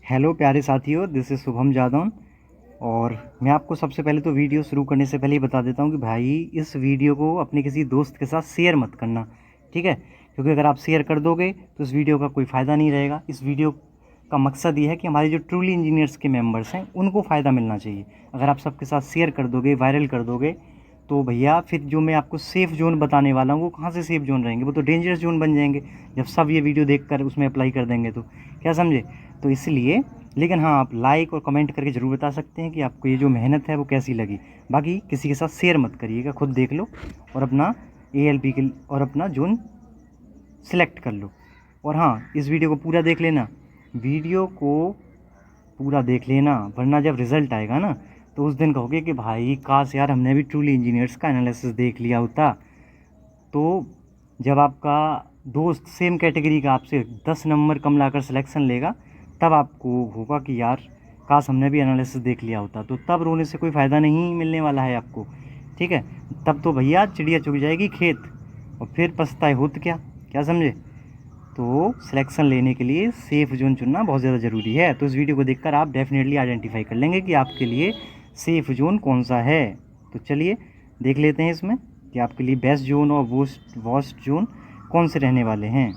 Hello प्यारे साथियों, this is Shubham Jadaun. और मैं आपको सबसे पहले तो वीडियो शुरू करने से पहले ही बता देता हूँ कि भाई इस वीडियो को अपने किसी दोस्त के साथ शेयर मत करना, ठीक है। क्योंकि अगर आप शेयर कर दोगे तो इस वीडियो का कोई फ़ायदा नहीं रहेगा। इस वीडियो का मकसद ये है कि हमारे जो ट्रूली इंजीनियर्स के मेंबर्स हैं उनको फ़ायदा मिलना चाहिए। अगर आप सबके साथ शेयर कर दोगे, वायरल कर दोगे, तो भैया फिर जो मैं आपको सेफ़ जोन बताने वाला हूँ वो कहाँ से सेफ़ जोन रहेंगे, वो तो डेंजरस जोन बन जाएंगे जब सब ये वीडियो देखकर उसमें अप्लाई कर देंगे तो। क्या समझे? तो इसलिए, लेकिन हाँ, आप लाइक और कमेंट करके ज़रूर बता सकते हैं कि आपको ये जो मेहनत है वो कैसी लगी। बाकी किसी के साथ शेयर मत करिएगा, खुद देख लो और अपना ALP के और अपना जोन सिलेक्ट कर लो। और हाँ, इस वीडियो को पूरा देख लेना, वीडियो को पूरा देख लेना, वरना जब रिज़ल्ट आएगा ना तो उस दिन कहोगे कि भाई काश यार हमने भी ट्रूली इंजीनियर्स का एनालिसिस देख लिया होता। तो जब आपका दोस्त सेम कैटेगरी का आपसे 10 नंबर कम लाकर सिलेक्शन लेगा तब आपको होगा कि यार काश हमने भी एनालिसिस देख लिया होता। तो तब रोने से कोई फ़ायदा नहीं मिलने वाला है आपको, ठीक है। तब तो भैया चिड़िया चुग जाएगी खेत और फिर पछताए होत क्या। क्या समझे? तो सिलेक्शन लेने के लिए सेफ़ जोन चुनना बहुत ज़्यादा ज़रूरी है। तो इस वीडियो को देखकर आप डेफिनेटली आइडेंटिफाई कर लेंगे कि आपके लिए सेफ़ जोन कौन सा है। तो चलिए देख लेते हैं इसमें कि आपके लिए बेस्ट जोन और वर्स्ट जोन कौन से रहने वाले हैं।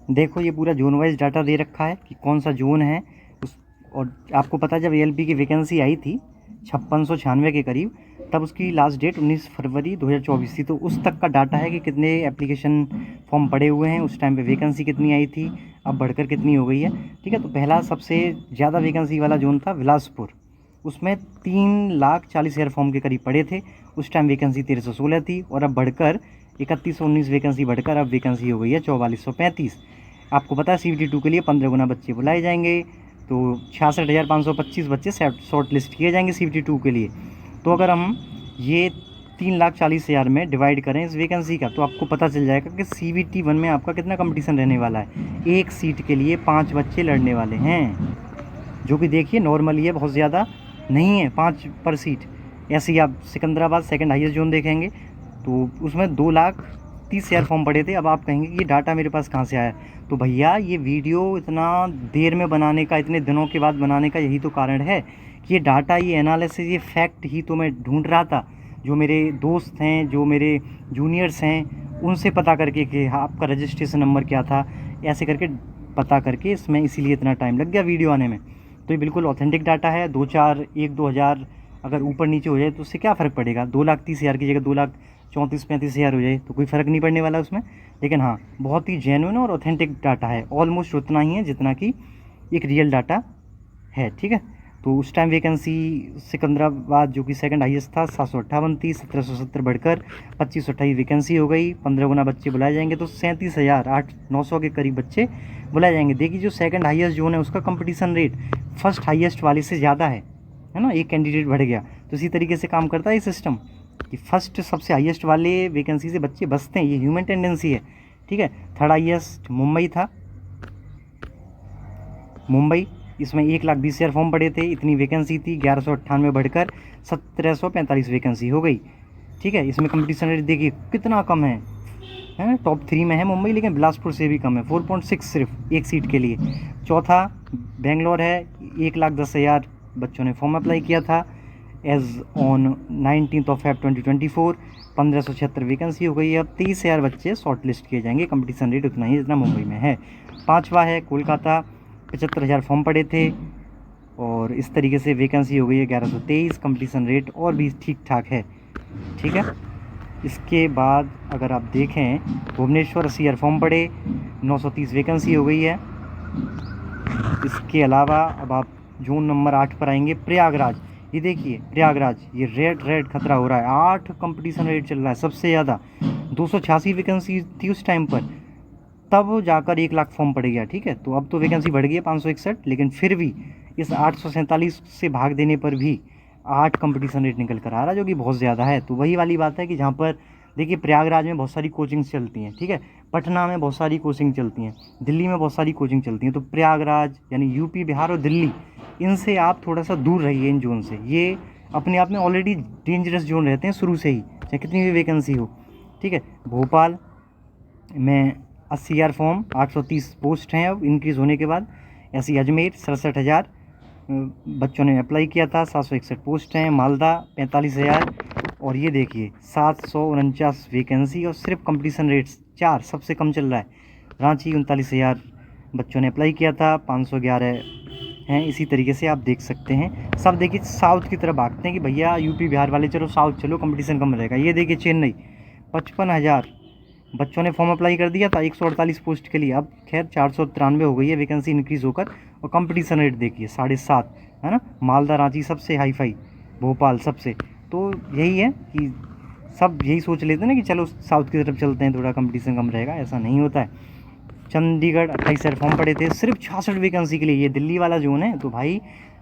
देखो ये पूरा जोन वाइज डाटा दे रखा है कि कौन सा जोन है उस। और आपको पता है जब ALP की वैकेंसी आई थी 5696 के करीब, तब उसकी लास्ट डेट 19 फरवरी 2024 थी। तो उस तक का डाटा है कि कितने एप्लीकेशन फॉर्म पड़े हुए हैं, उस टाइम पे वैकेंसी कितनी आई थी, अब बढ़कर कितनी हो गई है, ठीक है। तो पहला सबसे ज़्यादा वैकेंसी वाला जोन था बिलासपुर, उसमें 3,40,000 फॉर्म के करीब पड़े थे। उस टाइम वैकेंसी 1316 थी और अब बढ़कर 3119 वैकेंसी बढ़कर अब वैकेंसी हो गई है 4435। आपको पता है CVT2 के लिए 15 गुना बच्चे बुलाए जाएंगे, तो 66,525 बच्चे शॉर्ट लिस्ट किए जाएंगे CVT2 के लिए। तो अगर हम ये 3,40,000 में डिवाइड करें इस वैकेंसी का तो आपको पता चल जाएगा कि CVT1 में आपका कितना कंपटीशन रहने वाला है। एक सीट के लिए 5 बच्चे लड़ने वाले हैं, जो कि देखिए नॉर्मली है, बहुत ज़्यादा नहीं है 5 पर सीट। ऐसे ही आप सिकंदराबाद सेकंड हाईएस्ट जोन देखेंगे तो उसमें 2,30,000 फॉर्म पड़े थे। अब आप कहेंगे कि ये डाटा मेरे पास कहाँ से आया? तो भैया ये वीडियो इतना देर में बनाने का, इतने दिनों के बाद बनाने का यही तो कारण है कि ये डाटा, ये एनालिसिस, ये फैक्ट ही तो मैं ढूंढ रहा था। जो मेरे दोस्त हैं, जो मेरे जूनियर्स हैं, उनसे पता करके कि हाँ आपका रजिस्ट्रेशन नंबर क्या था, ऐसे करके पता करके इसमें, इसीलिए इतना टाइम लग गया वीडियो आने में। तो ये बिल्कुल ऑथेंटिक डाटा है। 1-2 हज़ार अगर ऊपर नीचे हो जाए तो उससे क्या फ़र्क पड़ेगा? 2,30,000 की जगह 2,34,000-35,000 हो जाए तो कोई फ़र्क नहीं पड़ने वाला उसमें। लेकिन हाँ, बहुत ही जेन्युइन और ऑथेंटिक डाटा है, ऑलमोस्ट उतना ही है जितना कि एक रियल डाटा है, ठीक है। तो उस टाइम वैकेंसी सिकंदराबाद जो कि सेकंड हाईएस्ट था 758 थी, 1770 बढ़कर 2528 वैकेंसी हो गई। 15 गुना बच्चे बुलाए जाएंगे तो 37,900 के करीब बच्चे बुलाए जाएंगे। देखिए जो सेकंड हाईएस्ट जोन है उसका कंपटीशन रेट फर्स्ट हाईएस्ट वाले से ज़्यादा है ना, एक कैंडिडेट बढ़ गया। तो इसी तरीके से काम करता है ये सिस्टम कि फर्स्ट सबसे हाईएस्ट वाले वैकेंसी से बच्चे बचते हैं, ये ह्यूमन टेंडेंसी है, ठीक है। थर्ड हाईएस्ट मुंबई था, मुंबई, इसमें 1,20,000 फॉर्म पड़े थे, इतनी वैकेंसी थी, 1198 बढ़कर 1,745 वैकेंसी हो गई, ठीक है। इसमें कंपटीशन रेट देखिए कितना कम है ना, टॉप 3 में है मुंबई, लेकिन बिलासपुर से भी कम है, 4.6 सिर्फ एक सीट के लिए। चौथा बेंगलोर है, 1,10,000 बच्चों ने फॉर्म अप्लाई किया था एज ऑन 19 Feb 2024। 1,576 वैकेंसी हो गई है। अब 30,000 बच्चे शॉर्ट लिस्ट किए जाएंगे, कंपटीशन रेट उतना ही जितना मुंबई में है। पाँचवा है कोलकाता, 75,000 फॉर्म पड़े थे और इस तरीके से वैकेंसी हो गई है 1,123, कंपटीशन रेट और भी ठीक ठाक है, ठीक है। इसके बाद अगर आप देखें भुवनेश्वर 80,000 फॉर्म पड़े, 930 वैकेंसी हो गई है। इसके अलावा अब आप जोन नंबर 8 पर आएंगे, प्रयागराज। ये देखिए प्रयागराज, ये रेड खतरा हो रहा है, 8 कंपटीशन रेट चल रहा है सबसे ज़्यादा, 286 वैकेंसी थी उस टाइम पर, तब जाकर 1,00,000 फॉर्म पड़ गया, ठीक है। तो अब तो वैकेंसी बढ़ गई है 561, लेकिन फिर भी इस 847 से भाग देने पर भी 8 कंपटीशन रेट निकल कर आ रहा है, जो कि बहुत ज़्यादा है। तो वही वाली बात है कि जहाँ पर देखिए प्रयागराज में बहुत सारी कोचिंग्स चलती हैं, ठीक है, पटना में बहुत सारी कोचिंग चलती हैं, दिल्ली में बहुत सारी कोचिंग चलती हैं। तो प्रयागराज यानी यूपी, बिहार और दिल्ली, इनसे आप थोड़ा सा दूर रहिए इन जोन से। ये अपने आप में ऑलरेडी डेंजरस जोन रहते हैं शुरू से ही, चाहे कितनी भी वैकेंसी हो, ठीक है। भोपाल में 80,000 फॉर्म, 830 पोस्ट हैं अब इंक्रीज़ होने के बाद। ऐसी अजमेर 67,000 बच्चों ने अप्लाई किया था, 761 पोस्ट हैं। मालदा 45,000 और ये देखिए 749 वैकेंसी और सिर्फ कंपटीशन रेट्स 4 सबसे कम चल रहा है। रांची 39,000 बच्चों ने अप्लाई किया था, 511 हैं। इसी तरीके से आप देख सकते हैं। सब देखिए साउथ की तरफ भागते हैं कि भैया यूपी बिहार वाले चलो साउथ चलो, कंपटीशन कम रहेगा। ये देखिए चेन्नई 55,000 बच्चों ने फॉर्म अप्लाई कर दिया था 148 पोस्ट के लिए। अब खैर 493 हो गई है वैकेंसी इंक्रीज़ होकर। और कंपटीशन रेट देखिए 7.5 है ना। मालदा रांची सबसे हाई फाई, भोपाल सबसे। तो यही है कि सब यही सोच लेते हैं ना कि चलो साउथ की तरफ चलते हैं, थोड़ा कंपटीशन कम रहेगा। ऐसा नहीं होता है। चंडीगढ़ 28,000 फॉर्म पड़े थे सिर्फ 66 वैकेंसी के लिए। ये दिल्ली वाला जोन है। तो भाई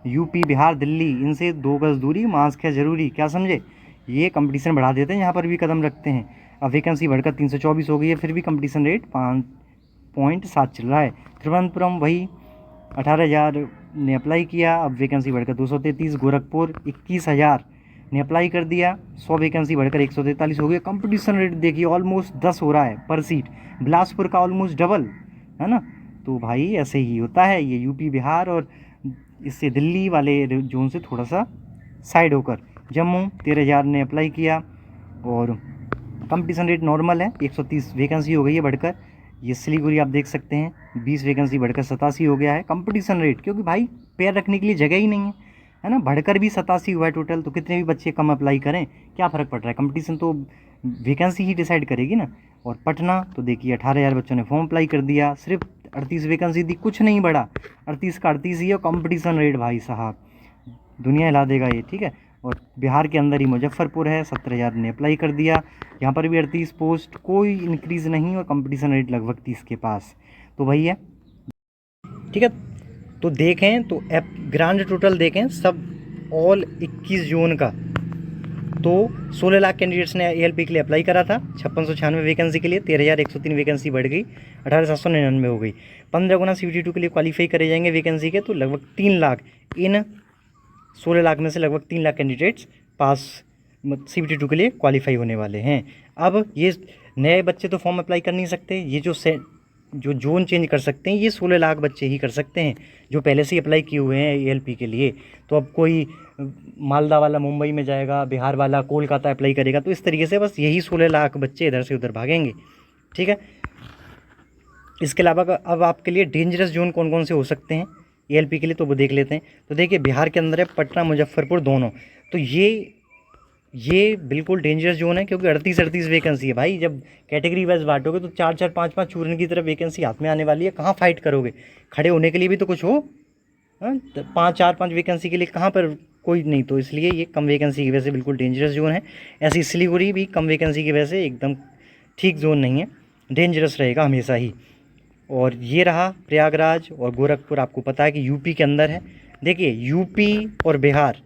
यूपी बिहार दिल्ली, इनसे 2 गज दूरी, मास्क है ज़रूरी, क्या समझे। ये कंपटीशन बढ़ा देते हैं, यहाँ पर भी कदम रखते हैं। अब वैकेंसी बढ़कर 324 हो गई है, फिर भी कंपटीशन रेट 5.7 चल रहा है। तिरुवनंतपुरम वही 18,000 ने अप्लाई किया, अब वैकेंसी बढ़कर 233। गोरखपुर 21,000 ने अप्लाई कर दिया, 100 वैकेंसी बढ़कर 143 हो गई। कंपटीशन रेट देखिए ऑलमोस्ट 10 हो रहा है पर सीट। बिलासपुर का ऑलमोस्ट डबल है ना। तो भाई ऐसे ही होता है ये यूपी बिहार और इससे दिल्ली वाले जोन से थोड़ा सा साइड होकर। जम्मू 13,000 ने अप्लाई किया और कंपटीशन रेट नॉर्मल है, 130 वैकेंसी हो गई है बढ़कर। ये सिलीगुड़ी आप देख सकते हैं 20 वैकेंसी बढ़कर 87 हो गया है कंपटीशन रेट, क्योंकि भाई पैर रखने के लिए जगह ही नहीं है ना। बढ़कर भी 87 हुआ है टोटल। तो कितने भी बच्चे कम अप्लाई करें क्या फ़र्क पड़ रहा है, कंपटीशन तो वैकेंसी ही डिसाइड करेगी ना। और पटना तो देखिए 18,000 बच्चों ने फॉर्म अप्लाई कर दिया, सिर्फ 38 वैकेंसी थी, कुछ नहीं बढ़ा, 38 का 38 ही है। कंपटीशन रेट भाई साहब दुनिया हिला देगा ये, ठीक है। और बिहार के अंदर ही मुजफ्फरपुर है, 17,000 ने अप्लाई कर दिया, यहाँ पर भी 38 पोस्ट, कोई इंक्रीज़ नहीं और कंपटीशन रेट लगभग 30 के पास। तो वही है, ठीक है। तो देखें तो ग्रांड टोटल देखें सब ऑल 21 जोन का, तो 16 लाख कैंडिडेट्स ने ALP के लिए अप्लाई करा था। 5696 वैकेंसी के लिए 13,103 वैकेंसी बढ़ गई, 18,799 हो गई। 15 गुना CBT2 के लिए क्वालिफाई करे जाएंगे वैकेंसी के, तो लगभग 3 लाख, इन 16 लाख में से लगभग 3 लाख कैंडिडेट्स पास CBT2 के लिए क्वालिफाई होने वाले हैं। अब ये नए बच्चे तो फॉर्म अप्लाई कर नहीं सकते, ये जो जोन चेंज कर सकते हैं ये 16 लाख बच्चे ही कर सकते हैं जो पहले से ही अप्लाई किए हुए हैं ALP के लिए। तो अब कोई मालदा वाला मुंबई में जाएगा, बिहार वाला कोलकाता अप्लाई करेगा, तो इस तरीके से बस यही 16 लाख बच्चे इधर से उधर भागेंगे, ठीक है। इसके अलावा अब आपके लिए डेंजरस जोन कौन कौन से हो सकते हैं ALP के लिए, तो वो देख लेते हैं। तो देखिए बिहार के अंदर है पटना मुजफ्फरपुर दोनों, तो ये बिल्कुल डेंजरस जोन है, क्योंकि 38 वैकेंसी है भाई। जब कैटेगरी वाइज बांटोगे तो 4 5 चूरन की तरफ वैकेंसी हाथ में आने वाली है, कहाँ फाइट करोगे, खड़े होने के लिए भी तो कुछ हो। 5 वैकेंसी के लिए कहाँ पर कोई नहीं, तो इसलिए ये कम वैकेंसी की वजह से बिल्कुल डेंजरस जोन है। ऐसी सिलीगुड़ी भी कम वैकेंसी की वजह से एकदम ठीक जोन नहीं है, डेंजरस रहेगा हमेशा ही। और ये रहा प्रयागराज और गोरखपुर, आपको पता है कि यूपी के अंदर है। देखिए यूपी और बिहार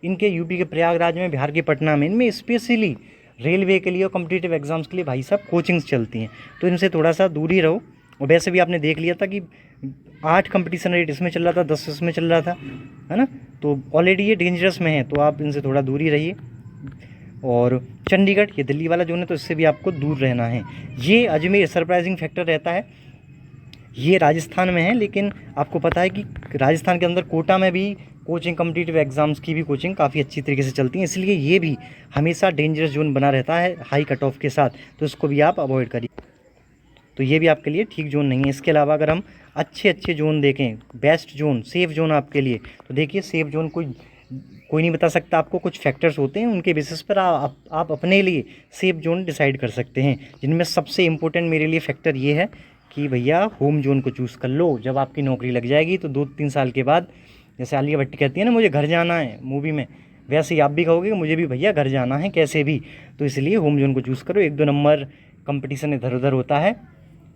इनके, यूपी के प्रयागराज में, बिहार के पटना में, इनमें स्पेशली रेलवे के लिए और कॉम्पिटिटिव एग्जाम्स के लिए भाई साहब कोचिंग्स चलती हैं, तो इनसे थोड़ा सा दूर ही रहो। और वैसे भी आपने देख लिया था कि 8 कंपटीशन रेट इसमें चल रहा था, 10 इसमें चल रहा था, है ना। तो ऑलरेडी ये डेंजरस में है, तो आप इनसे थोड़ा दूर ही रहिए। और चंडीगढ़ ये दिल्ली वाला जोन है, तो इससे भी आपको दूर रहना है। ये अजमेर सरप्राइजिंग फैक्टर रहता है, ये राजस्थान में है, लेकिन आपको पता है कि राजस्थान के अंदर कोटा में भी कोचिंग, कॉम्पिटिटिव एग्जाम्स की भी कोचिंग काफ़ी अच्छी तरीके से चलती है, इसलिए ये भी हमेशा डेंजरस जोन बना रहता है हाई कट ऑफ के साथ, तो इसको भी आप अवॉइड करिए। तो ये भी आपके लिए ठीक जोन नहीं है। इसके अलावा अगर हम अच्छे जोन देखें, बेस्ट जोन, सेफ जोन आपके लिए, तो देखिए सेफ जोन कोई नहीं बता सकता आपको, कुछ फैक्टर्स होते हैं, उनके बेसिस पर आप अपने लिए सेफ जोन डिसाइड कर सकते हैं, जिनमें सबसे इम्पोर्टेंट मेरे लिए फैक्टर ये है कि भैया होम जोन को चूज़ कर लो। जब आपकी नौकरी लग जाएगी तो 2-3 साल के बाद, जैसे आलिया भट्ट कहती है ना मुझे घर जाना है मूवी में, वैसे ही आप भी कहोगे कि मुझे भी भैया घर जाना है कैसे भी। तो इसलिए होम जोन को चूज़ करो। 1-2 नंबर कंपटीशन इधर उधर होता है,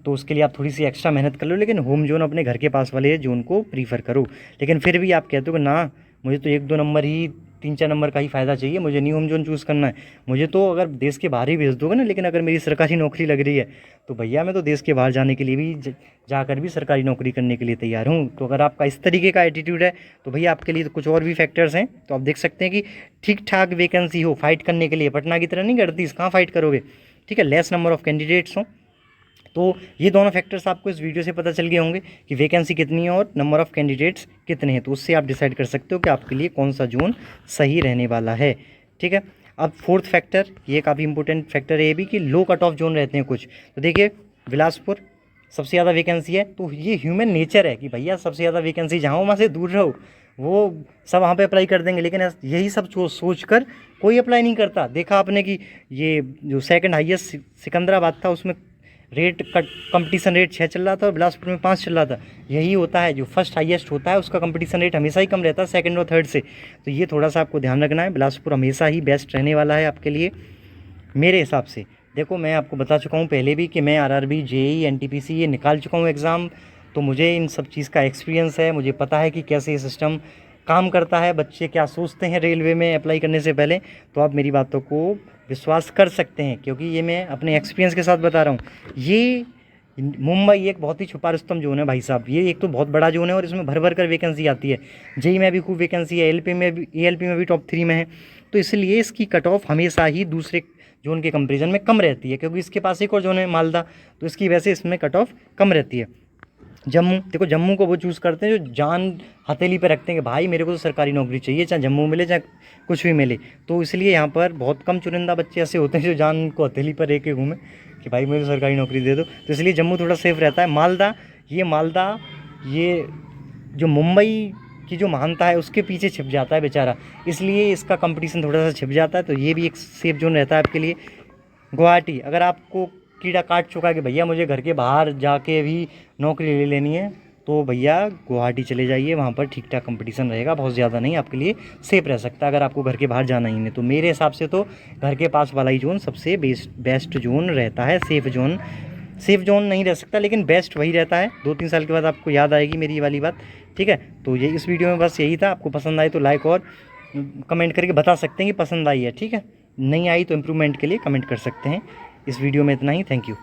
तो उसके लिए आप थोड़ी सी एक्स्ट्रा मेहनत कर लो, लेकिन होम जोन अपने घर के पास वाले जोन को प्रीफर करो। लेकिन फिर भी आप कहते हो कि ना मुझे तो 1-2 नंबर ही, 3-4 नंबर का ही फ़ायदा चाहिए, मुझे नहीं होम जोन चूज़ करना है, मुझे तो अगर देश के बाहर ही भेज दोगे ना, लेकिन अगर मेरी सरकारी नौकरी लग रही है तो भैया मैं तो देश के बाहर जाने के लिए भी जाकर भी सरकारी नौकरी करने के लिए तैयार हूँ। तो अगर आपका इस तरीके का एटीट्यूड है तो भैया आपके लिए तो कुछ और भी फैक्टर्स हैं। तो आप देख सकते हैं कि ठीक ठाक वैकेंसी हो फाइट करने के लिए, पटना की तरह नहीं, 38 कहाँ फाइट करोगे, ठीक है। लेस नंबर ऑफ कैंडिडेट्स हों, तो ये दोनों फैक्टर्स आपको इस वीडियो से पता चल गए होंगे कि वैकेंसी कितनी है और नंबर ऑफ़ कैंडिडेट्स कितने हैं, तो उससे आप डिसाइड कर सकते हो कि आपके लिए कौन सा जोन सही रहने वाला है। ठीक है, अब फोर्थ फैक्टर, ये काफ़ी इंपॉर्टेंट फैक्टर है ये भी, कि लो कट ऑफ जोन रहते हैं कुछ। तो देखिए बिलासपुर सबसे ज़्यादा वैकेंसी है, तो ये ह्यूमन नेचर है कि भैया सबसे ज़्यादा वैकेंसी जहाँ हो वहाँ से दूर रहो, वो सब वहाँ पे अप्लाई कर देंगे। लेकिन यही सब सोच कर कोई अप्लाई नहीं करता। देखा आपने कि ये जो सेकंड हाईएस्ट सिकंदराबाद था, उसमें रेट कट कंपटीशन रेट 6 चल रहा था और बिलासपुर में 5 चल रहा था। यही होता है, जो फर्स्ट हाईएस्ट होता है उसका कंपटीशन रेट हमेशा ही कम रहता है सेकंड और थर्ड से। तो ये थोड़ा सा आपको ध्यान रखना है, बिलासपुर हमेशा ही बेस्ट रहने वाला है आपके लिए मेरे हिसाब से। देखो मैं आपको बता चुका हूँ पहले भी कि मैं आरआरबी, जेईई, एनटीपीसी ये निकाल चुका हूँ एग्ज़ाम, तो मुझे इन सब चीज़ का एक्सपीरियंस है। मुझे पता है कि कैसे ये सिस्टम काम करता है, बच्चे क्या सोचते हैं रेलवे में अप्लाई करने से पहले। तो आप मेरी बातों को विश्वास कर सकते हैं, क्योंकि ये मैं अपने एक्सपीरियंस के साथ बता रहा हूँ। ये मुंबई एक बहुत ही छुपा रुस्तम जोन है भाई साहब। ये एक तो बहुत बड़ा जोन है और इसमें भर भर कर वैकेंसी आती है। जेईई में भी खूब वैकेंसी है, एलपी में भी, एएलपी में भी टॉप 3 में है। तो इसलिए इसकी कट ऑफ हमेशा ही दूसरे जोन के कंपेरिजन में कम रहती है, क्योंकि इसके पास एक और जोन है मालदा, तो इसकी वजह से इसमें कट ऑफ कम रहती है। जम्मू, देखो जम्मू को वो चूज़ करते हैं जो जान हथेली पे रखते हैं कि भाई मेरे को तो सरकारी नौकरी चाहिए, चाहे जम्मू मिले चाहे कुछ भी मिले। तो इसलिए यहाँ पर बहुत कम चुनिंदा बच्चे ऐसे होते हैं जो जान को हथेली पर लेके घूमे कि भाई मुझे सरकारी नौकरी दे दो। तो इसलिए जम्मू थोड़ा सेफ रहता है। मालदा ये जो मुंबई की जो महानता है उसके पीछे छिप जाता है बेचारा, इसलिए इसका कंपटीशन थोड़ा सा छिप जाता है। तो ये भी एक सेफ जोन रहता है आपके लिए। गुवाहाटी, अगर आपको कीड़ा काट चुका है कि भैया मुझे घर के बाहर जाके भी नौकरी ले लेनी है, तो भैया गुवाहाटी चले जाइए, वहाँ पर ठीक ठाक कंपटीशन रहेगा, बहुत ज़्यादा नहीं, आपके लिए सेफ रह सकता है अगर आपको घर के बाहर जाना ही नहीं। तो मेरे हिसाब से तो घर के पास वाला ही जोन सबसे बेस्ट जोन रहता है। सेफ जोन नहीं रह सकता, लेकिन बेस्ट वही रहता है। 2-3 साल के बाद आपको याद आएगी मेरी ये वाली बात। ठीक है, तो ये इस वीडियो में बस यही था। आपको पसंद आए तो लाइक और कमेंट करके बता सकते हैं कि पसंद आई है। ठीक है, नहीं आई तो इम्प्रूवमेंट के लिए कमेंट कर सकते हैं। इस वीडियो में इतना ही, थैंक यू।